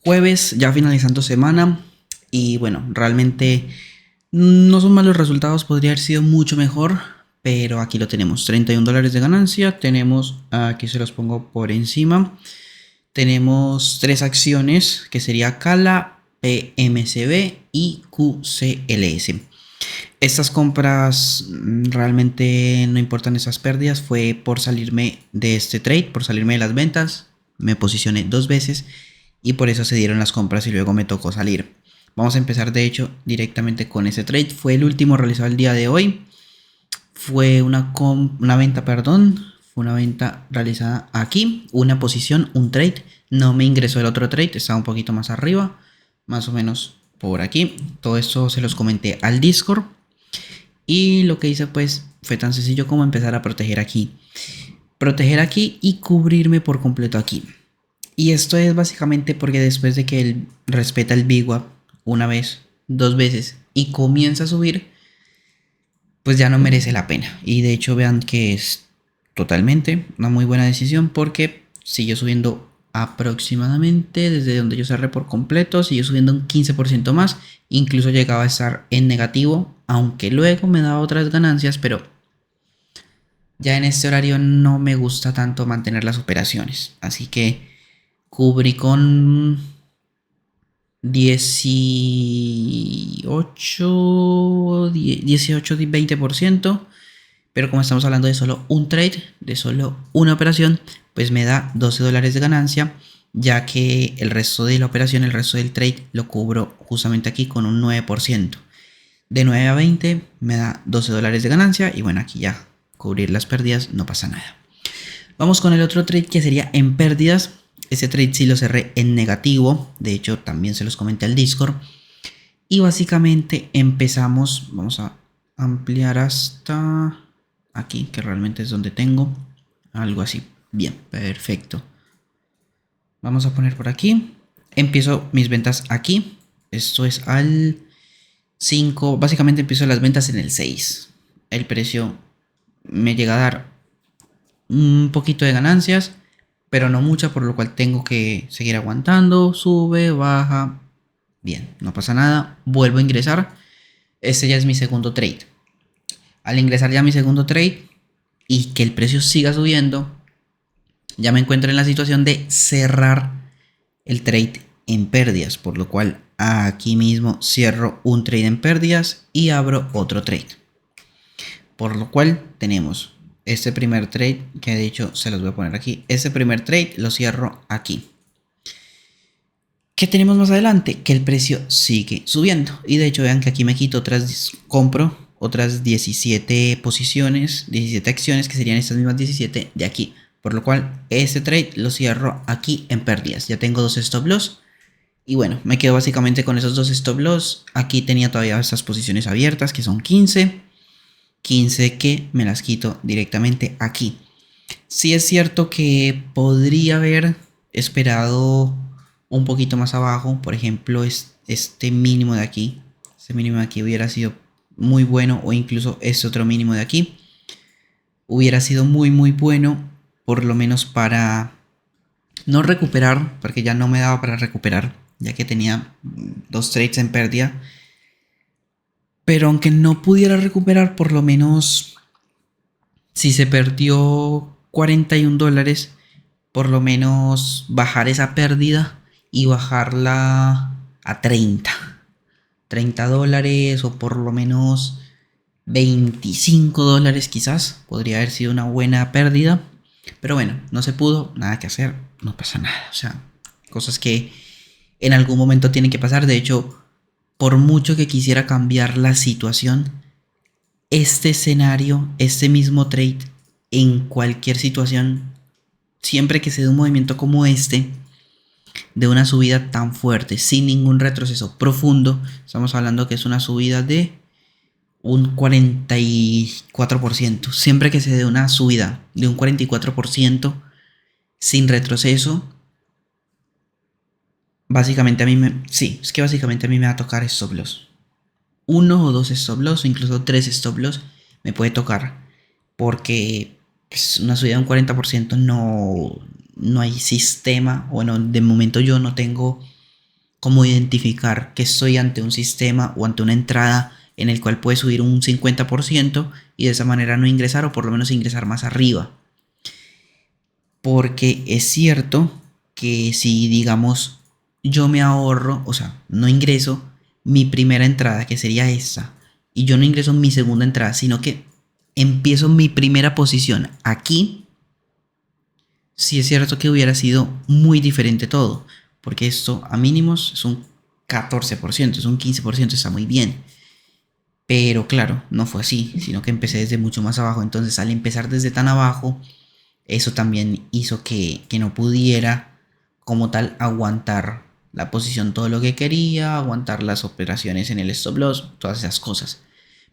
Jueves, ya finalizando semana. Y bueno, realmente no son malos resultados, podría haber sido mucho mejor. Pero aquí lo tenemos, $31 de ganancia. Tenemos, aquí se los pongo por encima. Tenemos tres acciones que sería Cala, PMCB y QCLS. Estas compras realmente no importan esas pérdidas. Fue por salirme de este trade, por salirme de las ventas. Me posicioné dos veces y por eso se dieron las compras y luego me tocó salir. Vamos a empezar de hecho directamente con ese trade. Fue el último realizado el día de hoy. Fue una venta, perdón. Fue una venta realizada aquí. Una posición, un trade. No me ingresó el otro trade, estaba un poquito más arriba. Más o menos por aquí. Todo esto se los comenté al Discord. Y lo que hice pues fue tan sencillo como empezar a proteger aquí. Proteger aquí y cubrirme por completo aquí. Y esto es básicamente porque después de que él respeta el VWAP una vez, dos veces y comienza a subir, pues ya no merece la pena. Y de hecho vean que es totalmente una muy buena decisión porque siguió subiendo aproximadamente desde donde yo cerré por completo, siguió subiendo un 15% más, incluso llegaba a estar en negativo, aunque luego me daba otras ganancias, pero ya en este horario no me gusta tanto mantener las operaciones, así que cubrí con 18-20%, pero como estamos hablando de solo un trade, de solo una operación, pues me da $12 de ganancia, ya que el resto de la operación, el resto del trade lo cubro justamente aquí con un 9%. De 9 a 20 me da $12 de ganancia y bueno, aquí ya cubrir las pérdidas no pasa nada. Vamos con el otro trade que sería en pérdidas. Ese trade sí lo cerré en negativo, de hecho también se los comenté al Discord. Y básicamente empezamos, vamos a ampliar hasta aquí, que realmente es donde tengo algo así. Bien, perfecto. Vamos a poner por aquí. Empiezo mis ventas aquí. Esto es al 5. Básicamente empiezo las ventas en el 6. El precio me llega a dar un poquito de ganancias, pero no mucha, por lo cual tengo que seguir aguantando. Sube, baja. Bien, no pasa nada. Vuelvo a ingresar. Este ya es mi segundo trade. Al ingresar ya mi segundo trade y que el precio siga subiendo, ya me encuentro en la situación de cerrar el trade en pérdidas, por lo cual aquí mismo cierro un trade en pérdidas y abro otro trade. Por lo cual tenemos este primer trade, que de hecho se los voy a poner aquí. Este primer trade lo cierro aquí. ¿Qué tenemos más adelante? Que el precio sigue subiendo. Y de hecho vean que aquí me quito compro otras 17 posiciones, 17 acciones, que serían estas mismas 17 de aquí. Por lo cual este trade lo cierro aquí en pérdidas. Ya tengo dos stop loss. Y bueno, me quedo básicamente con esos dos stop loss. Aquí tenía todavía estas posiciones abiertas, que son 15. 15 que me las quito directamente aquí. Sí es cierto que podría haber esperado un poquito más abajo. Por ejemplo, este mínimo de aquí. Este mínimo de aquí hubiera sido muy bueno. O incluso este otro mínimo de aquí. Hubiera sido muy bueno. Por lo menos para no recuperar. Porque ya no me daba para recuperar. Ya que tenía dos trades en pérdida. Pero aunque no pudiera recuperar, por lo menos si se perdió $41, por lo menos bajar esa pérdida y bajarla a $30 o por lo menos $25 quizás. Podría haber sido una buena pérdida. Pero bueno, no se pudo, nada que hacer, no pasa nada. O sea, cosas que en algún momento tienen que pasar. De hecho, por mucho que quisiera cambiar la situación, este escenario, este mismo trade, en cualquier situación, siempre que se dé un movimiento como este, de una subida tan fuerte, sin ningún retroceso profundo, estamos hablando que es una subida de un 44%, siempre que se dé una subida de un 44% sin retroceso, básicamente básicamente a mí me va a tocar stop loss. Uno o dos stop loss o incluso tres stop loss me puede tocar, porque pues, una subida de un 40% no hay sistema. Bueno, de momento yo no tengo como identificar que estoy ante un sistema o ante una entrada en el cual puede subir un 50% y de esa manera no ingresar o por lo menos ingresar más arriba. Porque es cierto que si digamos yo me ahorro, o sea, no ingreso mi primera entrada, que sería esta, y yo no ingreso mi segunda entrada, sino que empiezo mi primera posición aquí, sí es cierto que hubiera sido muy diferente todo, porque esto a mínimos es un 14%, es un 15%, está muy bien. Pero claro, no fue así, sino que empecé desde mucho más abajo. Entonces al empezar desde tan abajo, eso también hizo que no pudiera como tal aguantar la posición todo lo que quería, aguantar las operaciones en el stop loss, todas esas cosas.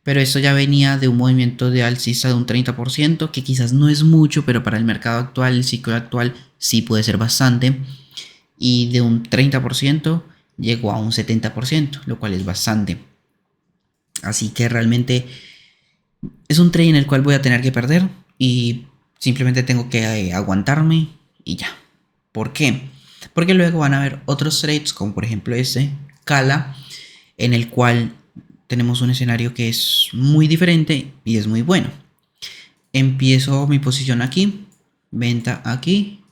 Pero esto ya venía de un movimiento de alcista de un 30%, que quizás no es mucho, pero para el mercado actual, el ciclo actual, sí puede ser bastante. Y de un 30% llegó a un 70%, lo cual es bastante. Así que realmente es un trade en el cual voy a tener que perder y simplemente tengo que aguantarme y ya. ¿Por qué? Porque luego van a haber otros trades, como por ejemplo este, Cala, en el cual tenemos un escenario que es muy diferente y es muy bueno. Empiezo mi posición aquí, venta aquí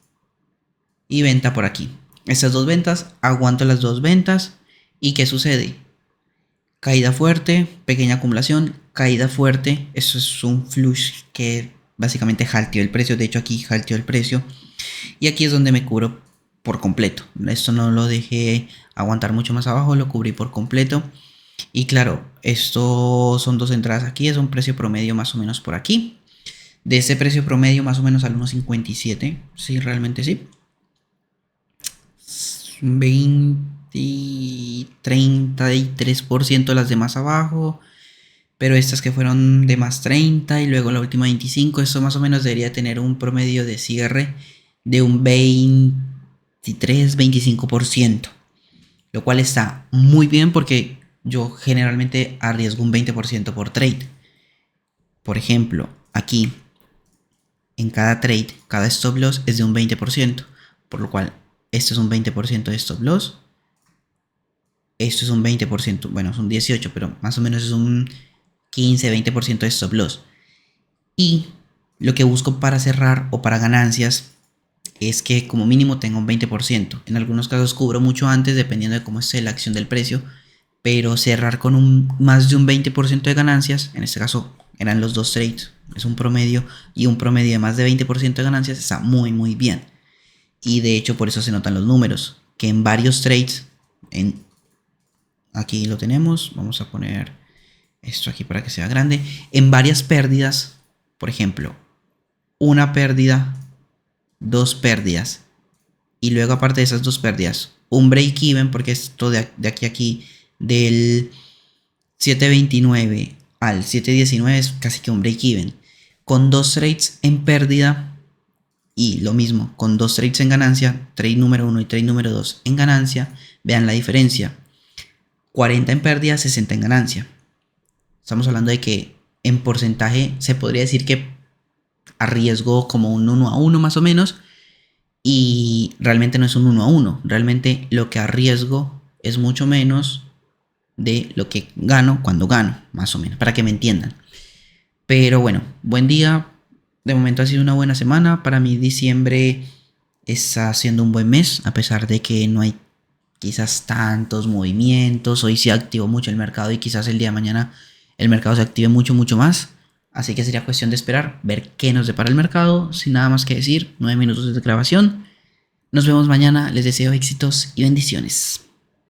y venta por aquí. Estas dos ventas, aguanto las dos ventas y ¿qué sucede? Caída fuerte, pequeña acumulación, caída fuerte. Eso es un flush que básicamente halteó el precio. De hecho aquí halteó el precio. Y aquí es donde me cubro por completo. Esto no lo dejé aguantar mucho más abajo, lo cubrí por completo. Y claro, esto son dos entradas aquí, es un precio promedio más o menos por aquí. De ese precio promedio más o menos al 1.57. Sí, realmente sí. 33% las de más abajo, pero estas que fueron de más 30 y luego la última 25, esto más o menos debería tener un promedio de cierre de un 23-25%, lo cual está muy bien porque yo generalmente arriesgo un 20% por trade. Por ejemplo, aquí en cada trade, cada stop loss es de un 20%, por lo cual esto es un 20% de stop loss. Esto es un 20%, bueno, es un 18%, pero más o menos es un 15-20% de stop loss. Y lo que busco para cerrar o para ganancias es que como mínimo tenga un 20%. En algunos casos cubro mucho antes, dependiendo de cómo esté la acción del precio, pero cerrar con más de un 20% de ganancias, en este caso eran los dos trades, es un promedio y un promedio de más de 20% de ganancias, está muy muy bien. Y de hecho por eso se notan los números, que en varios trades, aquí lo tenemos, vamos a poner esto aquí para que sea grande, en varias pérdidas, por ejemplo, una pérdida, dos pérdidas, y luego aparte de esas dos pérdidas, un break even, porque esto de aquí a aquí, del 7.29 al 7.19 es casi que un break even, con dos trades en pérdida y lo mismo, con dos trades en ganancia, trade número 1 y trade número 2 en ganancia, vean la diferencia, 40 en pérdida, 60 en ganancia. Estamos hablando de que en porcentaje se podría decir que arriesgo como un 1-1 más o menos, y realmente no es un 1-1, realmente lo que arriesgo es mucho menos de lo que gano cuando gano, más o menos, para que me entiendan. Pero bueno, buen día, de momento ha sido una buena semana, para mí diciembre está siendo un buen mes, a pesar de que no hay quizás tantos movimientos, hoy se activó mucho el mercado y quizás el día de mañana el mercado se active mucho más. Así que sería cuestión de esperar, ver qué nos depara el mercado. Sin nada más que decir, 9 minutos de grabación. Nos vemos mañana, les deseo éxitos y bendiciones.